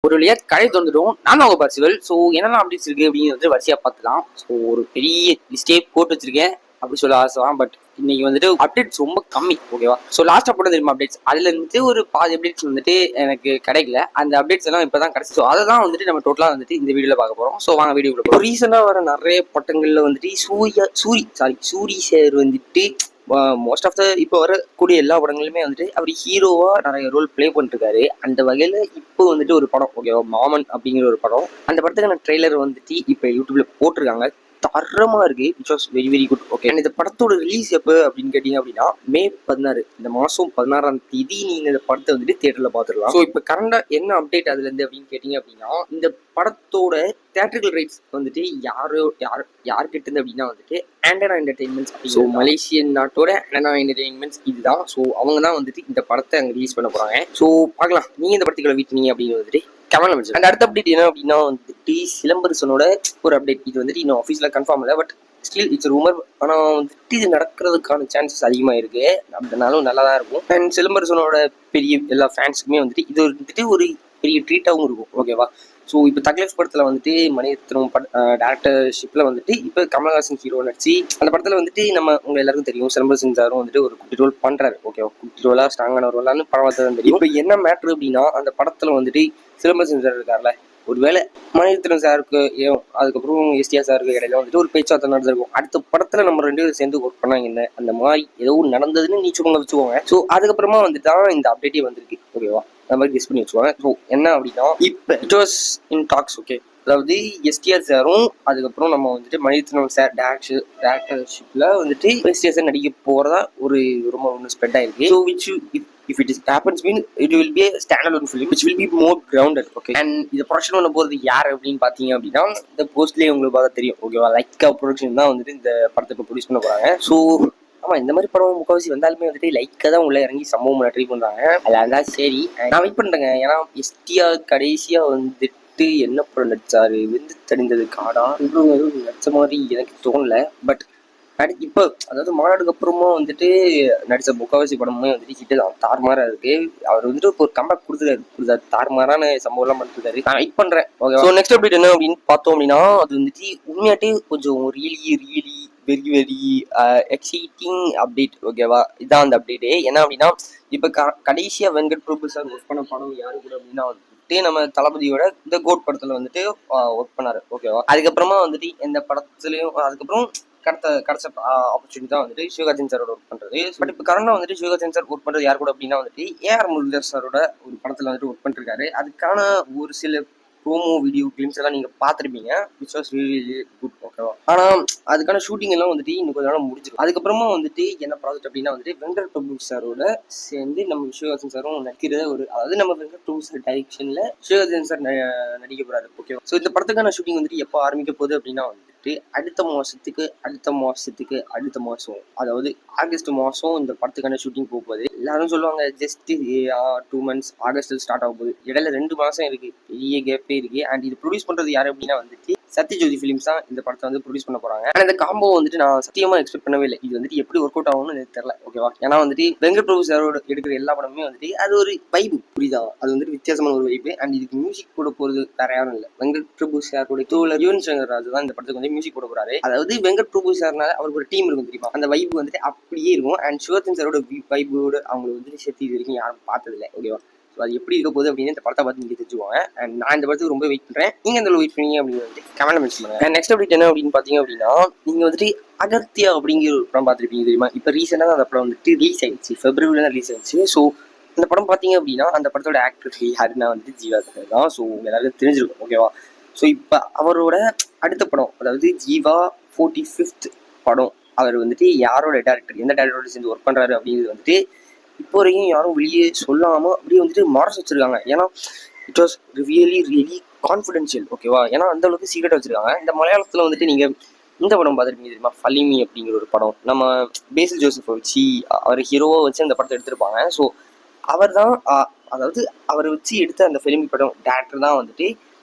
ஒரு வழியா கடை தொந்துடும். நான் அவங்க பார்சிவல். ஸோ என்னெல்லாம் அப்டேட்ஸ் இருக்கு அப்படின்னு வந்து வரிசையா பார்த்துலாம். ஸோ ஒரு பெரிய லிஸ்டே போட்டு வச்சிருக்கேன் அப்படி சொல்ல ஆசை தான். பட் இன்னைக்கு வந்துட்டு அப்டேட்ஸ் ரொம்ப கம்மி. ஓகேவா? ஸோ லாஸ்ட்டாக போட தெரியுமா அப்டேட்ஸ், அதுல இருந்துட்டு ஒரு பாதி அப்டேட்ஸ் வந்துட்டு எனக்கு கிடைக்கல. அந்த அப்டேட்ஸ் எல்லாம் இப்பதான் கிடைச்சி. ஸோ அதை தான் வந்துட்டு நம்ம டோட்டலாக வந்துட்டு இந்த வீடியோல பார்க்க போறோம். ஸோ வாங்க வீடியோ போகிறோம். ரீசெண்டாக வர நிறைய பட்டங்கள்ல வந்துட்டு சூரி சார் வந்துட்டு மோஸ்ட் ஆஃப் த இப்போ வரக்கூடிய எல்லா படங்களுமே வந்துட்டு அவர் ஹீரோவா நிறைய ரோல் ப்ளே பண்ணிருக்காரு. அந்த வகையில இப்போ வந்துட்டு ஒரு படம், ஓகேவா, மாமன் அப்படிங்கிற ஒரு படம். அந்த படத்துக்கான ட்ரெய்லர் வந்துட்டு இப்போ யூடியூப்ல போட்டிருக்காங்க. தரமா இருக்கு. It's was very very good. Okay, இந்த படத்தோட ரிலீஸ் எப்போ அப்படின்னு கேட்டீங்க அப்படின்னா மே 16, இந்த மாசம் 16ஆம் தேதி நீங்க இந்த படத்தை வந்துட்டு தியேட்டர்ல பாத்துக்கலாம். ஸோ இப்போ கரண்டா என்ன அப்டேட் அதுல இருந்து அப்படின்னு கேட்டீங்க அப்படின்னா, இந்த படத்தோட தியேட்டரிக்கல் ரைட்ஸ் வந்துட்டு யார்கிட்ட இருந்து அப்படின்னா வந்துட்டு ஆண்டனா என்டர்டெயின்மெண்ட்ஸ். ஸோ மலேசியன் நாட்டோட ஆண்டனா என்டர்டெயின்மெண்ட்ஸ் இதுதான். ஸோ அவங்க தான் வந்துட்டு இந்த படத்தை அங்கே ரிலீஸ் பண்ண போறாங்க. ஸோ பார்க்கலாம் நீங்க இந்த படத்துக்குள்ள வீட்டுனீங்க அப்படின்னு வந்துட்டு கமெண்ட் பண்ணுங்க. அந்த அடுத்த அப்டேட் என்ன அப்படின்னா வந்துட்டு சிலம்பரசனோட ஒரு அப்டேட். இது வந்துட்டு இன்னும் ஆஃபீஸில் கன்ஃபார்ம் இல்லை, பட் ஸ்டில் இட்ஸ் ரூமர். ஆனால் வந்துட்டு இது நடக்கிறதுக்கான சான்சஸ் அதிகமாக இருக்கு. அப்படினாலும் நல்லா தான் இருக்கும். அண்ட் சிலம்பரசனோட பெரிய எல்லா ஃபேன்ஸுக்குமே வந்துட்டு இது வந்துட்டு ஒரு பெரிய ட்ரீட்டாகவும் இருக்கும். ஓகேவா? ஸோ இப்போ தக்லைஃப் படத்தில் வந்துட்டு மணிரத்னம் டேரக்டர்ஷிப்பில் வந்துட்டு இப்போ கமல்ஹாசன் ஹீரோ நடிச்சு அந்த படத்தில் வந்துட்டு நம்ம உங்கள் எல்லாருக்கும் தெரியும் சிலம்பரசன் சாரும் வந்துட்டு ஒரு குட்டி ரோல் பண்ணுறாரு. ஓகேவா? குட்டி ரோலா ஸ்ட்ராங்கான ரோலான்னு படம் தான் தெரியும். இப்போ என்ன மேட்ரு அப்படின்னா அந்த படத்தில் வந்துட்டு சிலம்பரசன் சார் இருக்கார்ல, ஒருவேளை மணிரத்னம் சாருக்கு அதுக்கப்புறம் எஸ்டிஆர் சாருக்கு இடையில வந்துட்டு ஒரு பேச்சுவார்த்தை நடந்திருக்கும். அடுத்த படத்துல நம்ம 2 பேரும் சேர்ந்து ஒர்க் பண்ணாங்க என்ன அந்த மாதிரி ஏதோ நடந்ததுன்னு நீ சொல்லுங்க வச்சுக்கோங்க. ஸோ அதுக்கப்புறமா வந்துட்டு தான் இந்த அப்டேட்டே வந்திருக்கு. ஓகேவா? அந்த மாதிரி கெஸ் பண்ணி வச்சுக்கோங்க. ஸோ என்ன அப்படின்னா இப்போ it was in tax. Okay, அதாவது எஸ்டிஆர் சாரும் அதுக்கப்புறம் நம்ம வந்துட்டு மணிரத்னம் சார் டேரக்டர்ஷிப்ல வந்துட்டு எஸ்டிஆர் சார் நடிக்க போறதா ஒரு ரொம்ப ஒன்று ஸ்ப்ரெட் ஆயிருக்கு. So which if it happens mean it will be a standalone film which will be more grounded. Okay, and இத ப்ரொடக்ஷன் பண்ண போறது யார் அப்படின்னு பாத்தீங்க அப்படின்னா இந்த போஸ்ட்லயே உங்களுக்கு பார்த்தா தெரியும். ஓகேவா? லைக்கா ப்ரொடக்ஷன் தான் வந்துட்டு இந்த படத்தை இப்போ ப்ரொடியூஸ் பண்ண போறாங்க. ஸோ ஆமா, இந்த மாதிரி படம் முக்கால்வாசி வந்தாலுமே வந்துட்டு லைக்கா தான் உள்ள இறங்கி சம்பவம் ட்ரை பண்றாங்க. அதில் இருந்தால் சரி, நான் வெயிட் பண்றேங்க. ஏன்னா எஸ்டிஆர் கடைசியா வந்துட்டு என்ன படம் நடிச்சாரு, வெந்து தணிந்தது காடா நடிச்ச மாதிரி எனக்கு தோணல. பட் இப்போ அதாவது மாநாடுக்கு அப்புறமா வந்துட்டு நடிச்ச முக்காவாசி படமுமே வந்துட்டு ஹிட் தான், தாறுமாறா இருக்கு. அவர் வந்துட்டு ஒரு கம்பேக் கொடுத்துருக்காரு. தாறுமாறான சம்பவம் எல்லாம் பண்ணிருக்காரு. நான் வெயிட் பண்றேன். ஓகே, ஸோ நெக்ஸ்ட் அப்டேட் என்ன அப்படின்னு பார்த்தோம் அப்படின்னா அது வந்துட்டு உண்மையாட்டே கொஞ்சம் really very very exciting update. ஓகேவா? இதான் அந்த அப்டேட்டு. என்ன அப்படின்னா இப்போ கடைசியா வெங்கட் பிரபு சார் ஒர்க் பண்ண படம் யாரு கூட அப்படின்னா வந்துட்டு நம்ம தளபதியோட இந்த கோட் படத்துல வந்துட்டு ஒர்க் பண்ணாரு. ஓகேவா? அதுக்கப்புறமா வந்துட்டு எந்த படத்துலயும் அதுக்கப்புறம் கிடைச்ச ஆப்பர்ச்சுனிட்டி தான் வந்துட்டு சிவகார்த்திகேயன் சாரோட ஒர்க் பண்றது. பட் இப்போ கரண்டா வந்துட்டு சிவகார்த்திகேயன் சார் ஒர்க் பண்றது யார் கூட அப்படின்னா வந்துட்டு ஏஆர் முருகதாஸ் சாரோட ஒரு படத்துல வந்துட்டு ஒர்க் பண்ணிருக்காரு. அதுக்கான ஒரு சில ப்ரோமோ வீடியோ கிளிம்ஸ் எல்லாம் நீங்க பாத்திருப்பீங்க. Which was really good. ஓகேவா? ஆனா அதுக்கான ஷூட்டிங் எல்லாம் வந்துட்டு இன்னும் கொஞ்ச நாள் முடிஞ்சிடும். அதுக்கப்புறமா வந்துட்டு என்ன ப்ராஜெக்ட் அப்படின்னா வந்துட்டு வெங்கட் பிரபு சாரோட சேர்ந்து நம்ம சிவகார்த்திகேயன் சாரும் நடிக்கிற ஒரு, அதாவது நம்ம வெங்கட் பிரபு சார் டைரக்ஷன்ல சிவகார்த்திகேயன் சார் நடிக்க போறாரு. ஓகேவா? ஸோ இந்த படத்துக்கான ஷூட்டிங் வந்துட்டு எப்போ ஆரம்பிக்க போகுது அப்படின்னா வந்துட்டு அடுத்த மாசம், அதாவது ஆகஸ்ட் மாசம் இந்த படத்துக்கான ஷூட்டிங் போகுது. எல்லாரும் சொல்லுவாங்க ஜஸ்ட் 2 months ஆகஸ்ட்ல ஸ்டார்ட் ஆக போகுது. இடையில 2 மாசம் இருக்கு, பெரிய கேப்பே இருக்கு. அண்ட் இது ப்ரொடியூஸ் பண்றது யாரு அப்படின்னா வந்துட்டு சத்யஜோதி ஃபிலிம்ஸ் தான் இந்த படத்தை வந்து ப்ரொடியூஸ் பண்ண போறாங்க. ஆனா இந்த காம்போ வந்துட்டு நான் சத்தியமா எக்ஸ்பெக்ட் பண்ணவே இல்லை. இது வந்துட்டு எப்படி ஒர்க் அவுட் ஆகும்னு எனக்கு தெரியல. ஓகேவா? ஏன்னா வந்துட்டு வெங்கட் பிரபு சாரோட எடுக்கிற எல்லா படமுமே வந்துட்டு அது ஒரு வைப், புரியுதா? அது வந்துட்டு வித்தியாசமான ஒரு வைப். அண்ட் இதுக்கு மியூசிக் கூட போறது வேற யாரும் இல்லை, வெங்கட் பிரபு சாரோட தோழர் யுவன் சங்கர் ராஜா தான் இந்த படத்துக்கு வந்து மியூசிக் போட போறாரு. அதாவது வெங்கட் பிரபு சார்னால அவருக்கு ஒரு டீம் இருக்கும் தெரியுமா, அந்த வைப் வந்துட்டு அப்படியே இருக்கும். அண்ட் சிவகார்த்திகேயன் சாரோட வைபோட அவங்க வந்துட்டு சேர்த்து இது வரைக்கும் யாரும் பார்த்ததில்லை. ஓகேவா? அது எப்படி இருக்க போகுது அப்படின்னு இந்த படத்தை பார்த்து நீங்க தெரிஞ்சுக்கோங்க. அண்ட் நான் இந்த படத்துக்கு ரொம்ப வெயிட் பண்றேன். நீங்க இந்த வெயிட் பண்ணீங்க அப்படின்னு வந்து கமெண்ட் மென்ஷன் பண்ணுங்க. நெக்ஸ்ட் அப்டேட் என்ன அப்படின்னு பாத்தீங்க அப்படின்னா நீங்க வந்துட்டு அகர்த்தியா அப்படிங்கிற ஒரு படம் பார்த்துருப்பீங்க தெரியுமா. இப்போ ரீசெண்டாக அந்த படம் வந்துட்டு ரிலீஸ் ஆயிடுச்சு, பிப்ரவரியில தான் ரிலீஸ் ஆயிடுச்சு. ஸோ அந்த படம் பார்த்தீங்க அப்படின்னா அந்த படத்தோட ஆக்டர் யாருன்னா வந்து ஜீவா சார் தான். ஸோ எல்லாருக்கும் தெரிஞ்சிருக்கும். ஓகேவா? ஸோ இப்போ அவரோட அடுத்த படம், அதாவது ஜீவா 45th படம், அவர் வந்துட்டு யாரோட டேரக்டர், எந்த டேரக்டரோட சேர்ந்து ஒர்க் பண்றாரு அப்படிங்கிறது வந்துட்டு இப்போ வரைக்கும் யாரும் வெளியே சொல்லாம அப்படியே வந்துட்டு மறைச்சு வச்சிருக்காங்க. ஏன்னா இட் வாஸ் ரியலி கான்ஃபிடென்ஷியல். ஓகேவா? ஏன்னா அந்த அளவுக்கு சீக்ரெட் வச்சிருக்காங்க. இந்த மலையாளத்துல வந்துட்டு நீங்க இந்த படம் பார்த்துருப்பீங்க தெரியுமா, ஃபலிமி அப்படிங்கிற ஒரு படம். நம்ம பேசில் ஜோசப் வச்சு அவர் ஹீரோவை வச்சு அந்த படத்தை எடுத்திருப்பாங்க. ஸோ அவர் தான், அதாவது அவரை வச்சு எடுத்த அந்த ஃபிலிமி படம் டேரக்டர் தான் வந்துட்டு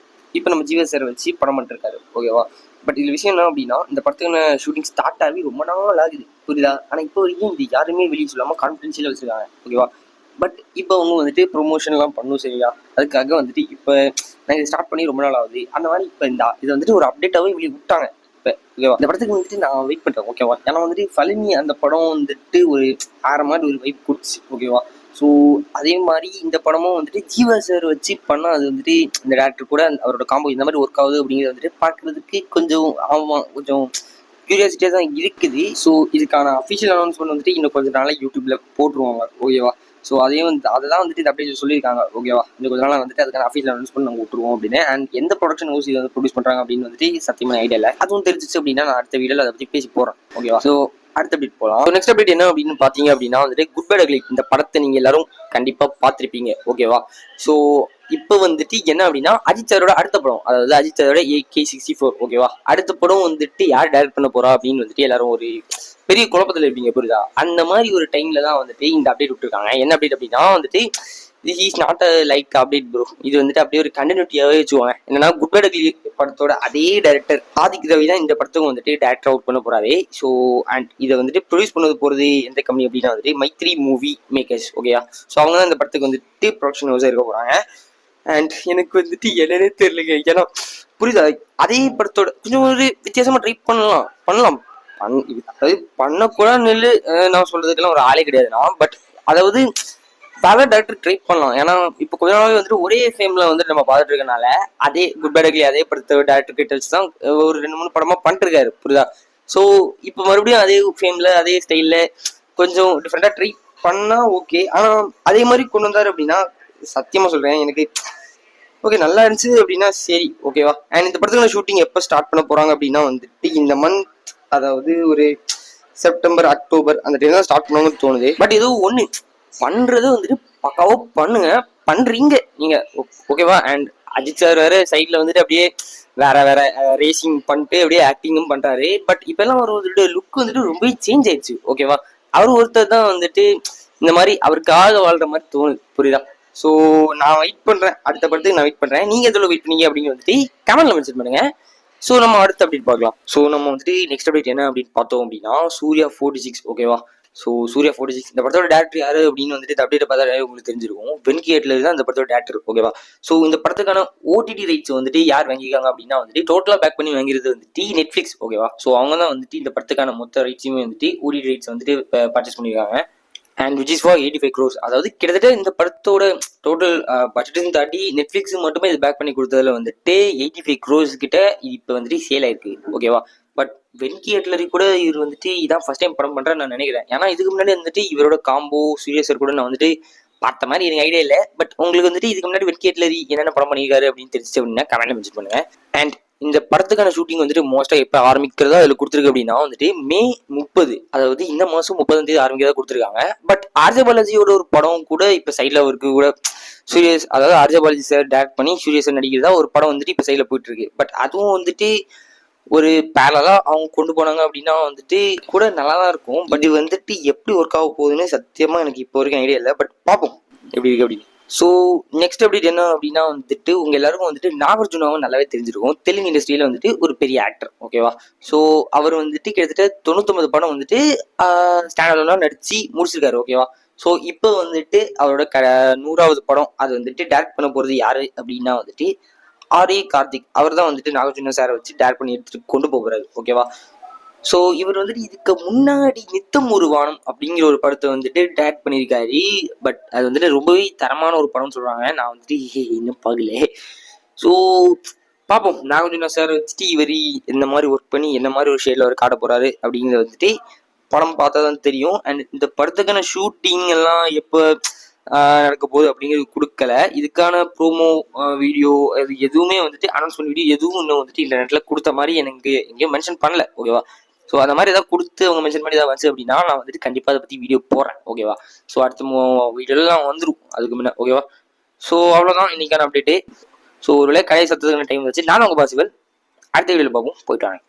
இப்போ நம்ம ஜீவா சார் வச்சு படம் பண்ணிருக்காரு. ஓகேவா? பட் இது விஷயம் என்ன அப்படின்னா இந்த படத்துக்கான ஷூட்டிங் ஸ்டார்ட் ஆகி ரொம்ப நாள் ஆகுது, புரியுதா? ஆனால் இப்போ வரைக்கும் இது யாருமே வெளியே சொல்லாமல் கான்ஃபிடென்ஷியலாக வச்சிருக்காங்க. ஓகேவா? பட் இப்போ அவங்க வந்துட்டு ப்ரொமோஷன்லாம் பண்ணும் சரியா, அதுக்காக வந்துட்டு இப்போ நான் இதை ஸ்டார்ட் பண்ணி ரொம்ப நாள் ஆகுது. அந்த மாதிரி இப்போ இது வந்துட்டு ஒரு அப்டேட்டாகவே வெளியே விட்டாங்க. இப்போ ஓகேவா, இந்த படத்துக்கு வந்துட்டு நான் வெயிட் பண்ணுறேன் ஓகேவா. ஏன்னா வந்துட்டு ஃபலினி அந்த படம் வந்துட்டு ஒரு வேற மாதிரி ஒரு வைப் கொடுத்துச்சு ஓகேவா. ஸோ அதே மாதிரி இந்த படமும் வந்துட்டு ஜீவா சார் வச்சு பண்ணால் அது வந்துட்டு இந்த டேரக்டர் கூட அவரோட காம்போ இந்த மாதிரி ஒர்க் ஆகுது அப்படிங்கிறது வந்துட்டு பார்க்குறதுக்கு கொஞ்சம் ஆமாம் கொஞ்சம் க்யூரியாசிட்டியாக தான் இருக்குது. ஸோ இதுக்கான அஃபிஷியல் அனௌன்ஸ்மெண்ட் வந்துட்டு இன்னும் கொஞ்சம் நாளாக யூடியூப்ல போட்டுருவாங்க ஓகேவா. ஸோ அதையும் வந்து அதை தான் வந்துட்டு இந்த அப்டேட் சொல்லியிருக்காங்க ஓகேவா. இன்னும் கொஞ்ச நாள் வந்துட்டு அதுக்கான அஃபிஷியல் அனௌன்ஸ்மெண்ட் நாங்கள் விட்டுருவோம் அப்படின்னு. அண்ட் எந்த ப்ரொடக்ஷன் ஹவுஸ் இதை வந்து ப்ரொடியூஸ் பண்ணுறாங்க அப்படின்னு வந்துட்டு சத்தியமான ஐடியா இல்லை. அதுவும் தெரிஞ்சிச்சு அப்படின்னா நான் அடுத்த வீடியோவில் அதை பற்றி பேசி போகிறேன் ஓகேவா. ஸோ அடுத்த அப்டேட் போகலாம். ஸோ நெக்ஸ்ட் அப்டேட் என்ன அப்படின்னு பார்த்தீங்க அப்படின்னா வந்துட்டு குட் பை அக்லி இந்த படத்தை நீங்கள் எல்லாரும் கண்டிப்பாக பார்த்துருப்பீங்க ஓகேவா. ஸோ இப்போ வந்துட்டு என்ன அப்படின்னா அஜித் சாரோட அடுத்த படம், அதாவது அஜித் சாரோட AK-64 ஓகேவா. அடுத்த படம் வந்துட்டு யார் டைரக்ட் பண்ண போறா அப்படின்னு வந்துட்டு எல்லாரும் ஒரு பெரிய குழப்பத்தில் இருப்பீங்க புரியுதா. அந்த மாதிரி ஒரு டைம்ல தான் வந்துட்டு இந்த அப்டேட் விட்டுருக்காங்க. என்ன அப்டேட் அப்படின்னா வந்துட்டு this is not a like update bro, இது வந்துட்டு அப்படியே ஒரு கண்டினியூட்டியாவே வச்சுக்கோங்க. என்னன்னா குட் பை அக்லி படத்தோட அதே டைரக்டர் ஆதிக் ரவி தான் இந்த படத்துக்கும் வந்துட்டு டைரக்டர் அவுட் பண்ண போறாரு. ஸோ அண்ட் இதை வந்துட்டு ப்ரொடியூஸ் பண்ணது போறது எந்த கம்பெனி அப்படின்னா வந்துட்டு மைத்ரி மூவி மேக்கர்ஸ் ஓகேயா. ஸோ அவங்க தான் இந்த படத்துக்கு வந்துட்டு ப்ரொடக்ஷன் ஹவுஸாக இருக்க போறாங்க. அண்ட் எனக்கு வந்துட்டு என்னன்னே தெரியலங்க. ஏன்னா புரியுதா, அதே படத்தோட கொஞ்சம் ஒரு வித்தியாசமா ட்ரை பண்ணலாம் அதாவது பண்ணக்கூட நெல்லு நான் சொல்றதுக்கெல்லாம் ஒரு ஆளே கிடையாதுண்ணா. பட் அதாவது பல டேரக்டர் ட்ரை பண்ணலாம். ஏன்னா இப்போ கொஞ்ச நாளாவே வந்துட்டு ஒரே ஃபேம்ல வந்துட்டு நம்ம பார்த்துட்டு இருக்கனால அதே குட் பை அக்லி அதே படத்தோட டேரக்டர் கிட்ட வச்சு தான் ஒரு 2-3 படமா பண்ணிட்டு இருக்காரு புரியுதா. ஸோ இப்போ மறுபடியும் அதே ஃபேம்ல அதே ஸ்டைல்ல கொஞ்சம் டிஃப்ரெண்டா ட்ரை பண்ணா ஓகே. ஆனா அதே மாதிரி கொண்டு வந்தாரு அப்படின்னா சத்தியமா சொல்றேன் எனக்கு ஓகே நல்லா இருந்துச்சு அப்படின்னா சரி ஓகேவா. அண்ட் இந்த படத்துக்கு ஷூட்டிங் எப்போ ஸ்டார்ட் பண்ண போறாங்க அப்படின்னா வந்துட்டு இந்த மந்த், அதாவது ஒரு செப்டம்பர் அக்டோபர் அந்த டைம் தான் ஸ்டார்ட் பண்ணுவாங்கன்னு தோணுது. பட் ஏதோ ஒன்று பண்றது வந்துட்டு பக்காவோ பண்றீங்க நீங்க ஓகேவா. அண்ட் அஜித் சார் வேற சைட்ல வந்துட்டு அப்படியே வேற வேற ரேசிங் பண்ணிட்டு அப்படியே ஆக்டிங்கும் பண்றாரு. பட் இப்பெல்லாம் ஒரு லுக் வந்துட்டு ரொம்பவே சேஞ்ச் ஆயிடுச்சு ஓகேவா. அவர் ஒருத்தர் தான் வந்துட்டு இந்த மாதிரி அவருக்காக வாழ்ற மாதிரி தோணுது புரியுதா. ஸோ நான் வெயிட் பண்றேன், அடுத்த படத்துக்கு நான் வெயிட் பண்றேன். நீங்க எதுல வெயிட் பண்ணீங்க அப்படின்னு வந்துட்டு கமெண்ட்ல மென்ஷன் பண்ணுங்க. ஸோ நம்ம அடுத்த அப்டேட் பார்க்கலாம். ஸோ நம்ம வந்துட்டு நெக்ஸ்ட் அப்டேட் என்ன அப்படின்னு பார்த்தோம் அப்படின்னா சூர்யா 46 ஓகேவா. ஸோ சூர்யா 46 இந்த படத்தோட டேரக்டர் யாரு அப்படின்னு வந்துட்டு இந்த அப்டேட் பார்த்தா உங்களுக்கு தெரிஞ்சிருக்கும். வென்கியேட்ல தான் இந்த படத்தோட டேரக்டர் ஓகேவா. ஸோ இந்த படத்துக்கான OTT ரைட்ஸ் வந்துட்டு யார் வாங்கியிருக்காங்க அப்படின்னா வந்துட்டு டோட்டலா பேக் பண்ணி வாங்கிறது வந்துட்டு நெட்ஃபிளிக்ஸ் ஓகேவா. ஸோ அவங்க தான் வந்துட்டு இந்த படத்துக்கான மொத்த ரைட்ஸுமே வந்துட்டு OTT ரைட்ஸ் வந்துட்டு பர்ச்சேஸ் பண்ணியிருக்காங்க. And which is for 85 crores. அதாவது கிட்டத்தட்ட இந்த படத்தோட டோட்டல் பட்ஜெட்டும் தாண்டி நெட்ஃபிளிக்ஸ் மட்டுமே இது பேக் பண்ணி கொடுத்ததுல வந்துட்டு 85 crores கிட்ட இப்போ வந்துட்டு சேல் ஆயிருக்கு ஓகேவா. பட் வென்கி அட்லரி கூட இவர் வந்துட்டு இதான் ஃபர்ஸ்ட் டைம் படம் பண்றேன்னு நான் நினைக்கிறேன். ஏன்னா இதுக்கு முன்னாடி வந்துட்டு இவரோட காம்போ சூர்யா சார் கூட நான் வந்துட்டு பார்த்த மாதிரி எனக்கு ஐடியா இல்லை. பட் உங்களுக்கு வந்துட்டு இதுக்கு முன்னாடி வென்கி அட்லரி என்னென்ன படம் பண்ணியிருக்காரு அப்படின்னு தெரிஞ்சு அப்படின்னா கமெண்ட்ல மென்ஷன் பண்ணுங்க. அண்ட் இந்த படத்துக்கான ஷூட்டிங் வந்துட்டு மோஸ்டா எப்போ ஆரம்பிக்கிறதா அதில் கொடுத்துருக்கு அப்படின்னா வந்துட்டு May 30, அதாவது இந்த மாதம் 30ஆம் தேதி ஆரம்பிக்கிறதா கொடுத்துருக்காங்க. பட் ஆர்ஜே பாலாஜியோட ஒரு படம் கூட இப்போ சைடில் அவருக்கு கூட சூரியஸ், அதாவது ஆர்ஜே பாலாஜி சார் டேரக்ட் பண்ணி சூர்யா சார் நடிக்கிறதா ஒரு படம் வந்துட்டு இப்போ சைடில் போயிட்டு இருக்கு. பட் அதுவும் வந்துட்டு ஒரு பேரலா அவங்க கொண்டு போனாங்க அப்படின்னா வந்துட்டு கூட நல்லா தான் இருக்கும். பட் இது வந்துட்டு எப்படி ஒர்க் ஆக போகுதுன்னு சத்தியமா எனக்கு இப்போ வரைக்கும் ஐடியா இல்லை. பட் பார்ப்போம் எப்படி இருக்கு அப்படின்னு. ஸோ நெக்ஸ்ட் அப்டேட் என்ன அப்படின்னா வந்துட்டு உங்க எல்லாருக்கும் வந்துட்டு நாகார்ஜுனாவும் நல்லாவே தெரிஞ்சிருக்கும். தெலுங்கு இண்டஸ்ட்ரியில வந்துட்டு ஒரு பெரிய ஆக்டர் ஓகேவா. ஸோ அவர் வந்துட்டு கிட்டத்தட்ட 99 படம் வந்துட்டு ஸ்டாண்டர்ட்லாம் நடிச்சு முடிச்சிருக்காரு ஓகேவா. ஸோ இப்போ வந்துட்டு அவரோட 100வது படம் அது வந்துட்டு டேரக்ட் பண்ண போறது யாரு அப்படின்னா வந்துட்டு ஆர்ஏ கார்த்திக். அவர் தான் வந்துட்டு நாகார்ஜுனா சாரை வச்சு டேரக்ட் பண்ணி எடுத்துட்டு கொண்டு போகிறாரு ஓகேவா. ஸோ இவர் வந்துட்டு இதுக்கு முன்னாடி நித்தம் ஒரு வானம் அப்படிங்கிற ஒரு படத்தை வந்துட்டு டேரக்ட் பண்ணியிருக்காரு. பட் அது வந்துட்டு ரொம்பவே தரமான ஒரு படம் சொல்றாங்க. நான் வந்துட்டு இன்னும் பார்க்கல. ஸோ பார்ப்போம் நாகார்ஜுனா சார் வச்சுட்டு இவர் இந்த மாதிரி ஒர்க் பண்ணி என்ன மாதிரி ஒரு ஷேட்ல அவர் காட்ட போறாரு அப்படிங்கிறத வந்துட்டு படம் பார்த்தா தான் தெரியும். அண்ட் இந்த படத்துக்கான ஷூட்டிங் எல்லாம் எப்போ நடக்க போகுது அப்படிங்கிறது கொடுக்கல. இதுக்கான ப்ரோமோ வீடியோ அது எதுவுமே வந்துட்டு அனௌன்ஸ்மெண்ட் வீடியோ எதுவும் இன்னும் வந்துட்டு இன்டர்நெட்ல கொடுத்த மாதிரி எனக்கு எங்கேயும் மென்ஷன் பண்ணல ஓகேவா. ஸோ அந்த மாதிரி ஏதாவது கொடுத்து அவங்க மென்ஷன் பண்ணி ஏதாவது வந்துச்சு அப்படின்னா நான் வந்துட்டு கண்டிப்பாக அதை பற்றி வீடியோ போடுறேன் ஓகேவா. ஸோ அடுத்த வீடியோவில் நான் வந்துடும் அதுக்கு முன்னே ஓகேவா. ஸோ அவ்வளோதான் இன்னைக்கான அப்டேட்டு. ஸோ ஒருவேளை கடையை சத்துக்கான டைம் வச்சு நானும் உங்கள் பாசிபிள் அடுத்த வீடியோவில் பார்ப்போம். போயிட்டு வாங்க.